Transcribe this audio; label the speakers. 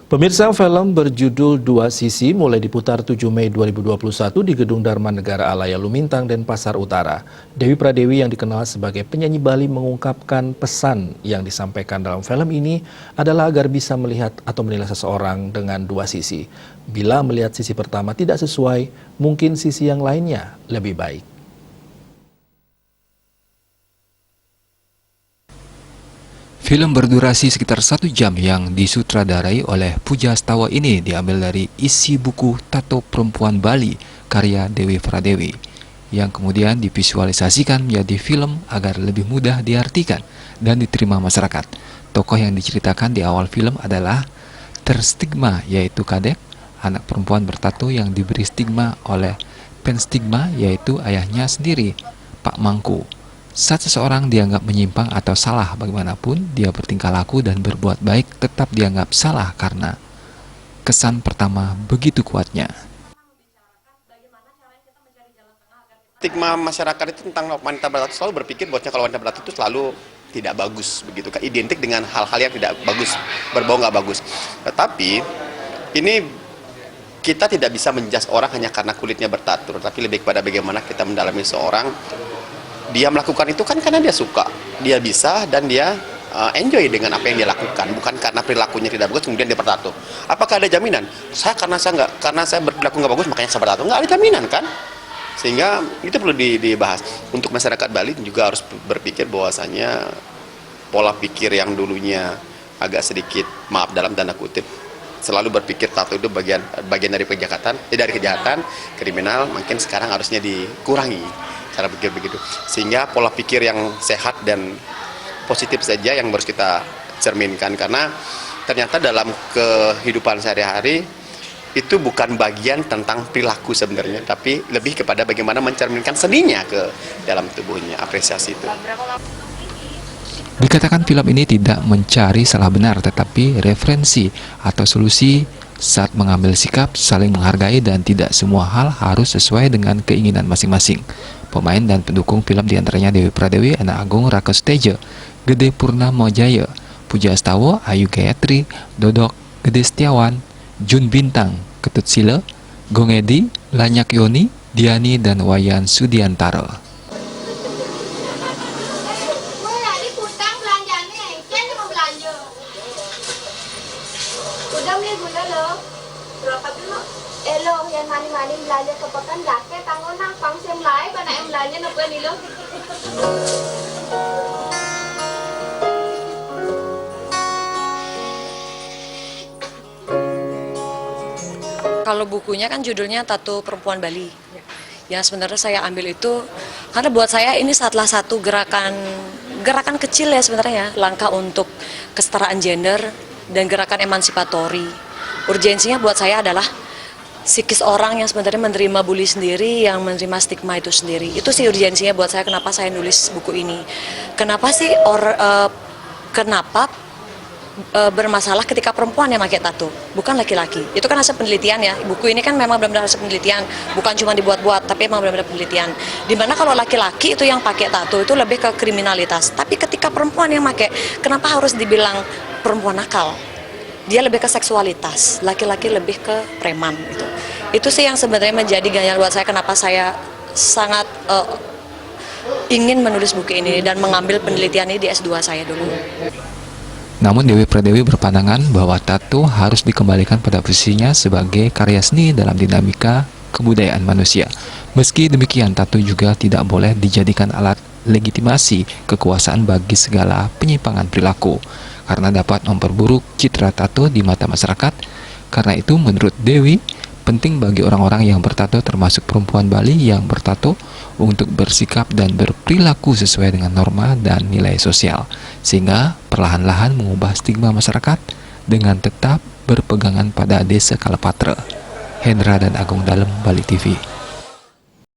Speaker 1: Pemirsa, film berjudul Dua Sisi mulai diputar 7 Mei 2021 di Gedung Dharma Negara Alaya Lumintang dan Pasar Utara. Dewi Pradewi yang dikenal sebagai penyanyi Bali mengungkapkan pesan yang disampaikan dalam film ini adalah agar bisa melihat atau menilai seseorang dengan dua sisi. Bila melihat sisi pertama tidak sesuai, mungkin sisi yang lainnya lebih baik.
Speaker 2: Film berdurasi sekitar 1 jam yang disutradarai oleh Pujastawa ini diambil dari isi buku Tato Perempuan Bali karya Dewi Pradewi yang kemudian divisualisasikan menjadi film agar lebih mudah diartikan dan diterima masyarakat. Tokoh yang diceritakan di awal film adalah terstigma, yaitu Kadek, anak perempuan bertato yang diberi stigma oleh penstigma, yaitu ayahnya sendiri, Pak Mangku. Saat seseorang dianggap menyimpang atau salah bagaimanapun, dia bertingkah laku dan berbuat baik tetap dianggap salah karena kesan pertama begitu kuatnya.
Speaker 3: Stigma masyarakat itu tentang wanita bertato selalu berpikir bahwa kalau wanita bertato itu selalu tidak bagus, begitu kan, identik dengan hal-hal yang tidak bagus, berbau nggak bagus. Tetapi ini kita tidak bisa menjudge orang hanya karena kulitnya bertato, tapi lebih kepada bagaimana kita mendalami seorang. Dia melakukan itu kan karena dia suka, dia bisa, dan dia enjoy dengan apa yang dia lakukan, bukan karena perilakunya tidak bagus kemudian dia bertato. Apakah ada jaminan? Karena saya berperilaku nggak bagus makanya saya bertato? Nggak ada jaminan kan? Sehingga itu perlu dibahas. Untuk masyarakat Bali juga harus berpikir bahwasanya pola pikir yang dulunya agak sedikit, maaf dalam tanda kutip, selalu berpikir tato itu bagian dari kejahatan, kriminal, mungkin sekarang harusnya dikurangi cara pikir begitu, sehingga pola pikir yang sehat dan positif saja yang harus kita cerminkan, karena ternyata dalam kehidupan sehari-hari itu bukan bagian tentang perilaku sebenarnya, tapi lebih kepada bagaimana mencerminkan seninya ke dalam tubuhnya, apresiasi itu.
Speaker 2: Dikatakan film ini tidak mencari salah benar, tetapi referensi atau solusi saat mengambil sikap, saling menghargai, dan tidak semua hal harus sesuai dengan keinginan masing-masing. Pemain dan pendukung film diantaranya Dewi Pradewi, Anak Agung Raka Suteja, Gede Purnamajaya, Pujastawa, Ayu Gayatri, Dodok, Gede Setiawan, Jun Bintang, Ketut Sile, Gongedi, Lanyak Yoni, Diani, dan Wayan Sudiantara.
Speaker 4: Udah beli gula loh. Berapa dulu? Lo yang mani-mani belanja ke pekan jaket tanggung nang pang sem lai kau nak em belanja nak beli lo.
Speaker 5: Kalau bukunya kan judulnya Tato Perempuan Bali. Yang sebenarnya saya ambil itu karena buat saya ini salah satu gerakan kecil ya sebenarnya, langkah untuk kesetaraan gender dan gerakan emansipatori. Urgensinya buat saya adalah psikis orang yang sebenarnya menerima bully sendiri, yang menerima stigma itu sendiri. Itu sih urgensinya buat saya, kenapa saya nulis buku ini. Kenapa sih bermasalah ketika perempuan yang pakai tato, bukan laki-laki. Itu kan hasil penelitian ya. Buku ini kan memang benar-benar hasil penelitian, bukan cuma dibuat-buat, tapi memang benar-benar penelitian. Dimana kalau laki-laki itu yang pakai tato itu lebih ke kriminalitas. Tapi ketika perempuan yang pakai, kenapa harus dibilang perempuan nakal? Dia lebih ke seksualitas, laki-laki lebih ke preman gitu. Itu sih yang sebenarnya menjadi gaya buat saya, kenapa saya sangat ingin menulis buku ini dan mengambil penelitian ini di S2 saya dulu.
Speaker 2: Namun Dewi Pradewi berpandangan bahwa tato harus dikembalikan pada posisinya sebagai karya seni dalam dinamika kebudayaan manusia. Meski demikian, tato juga tidak boleh dijadikan alat legitimasi kekuasaan bagi segala penyimpangan perilaku, karena dapat memperburuk citra tato di mata masyarakat. Karena itu, menurut Dewi, penting bagi orang-orang yang bertato, termasuk perempuan Bali yang bertato, untuk bersikap dan berperilaku sesuai dengan norma dan nilai sosial, sehingga perlahan-lahan mengubah stigma masyarakat dengan tetap berpegangan pada Desa Kalapatra. Hendra dan Agung Dalem, Bali TV.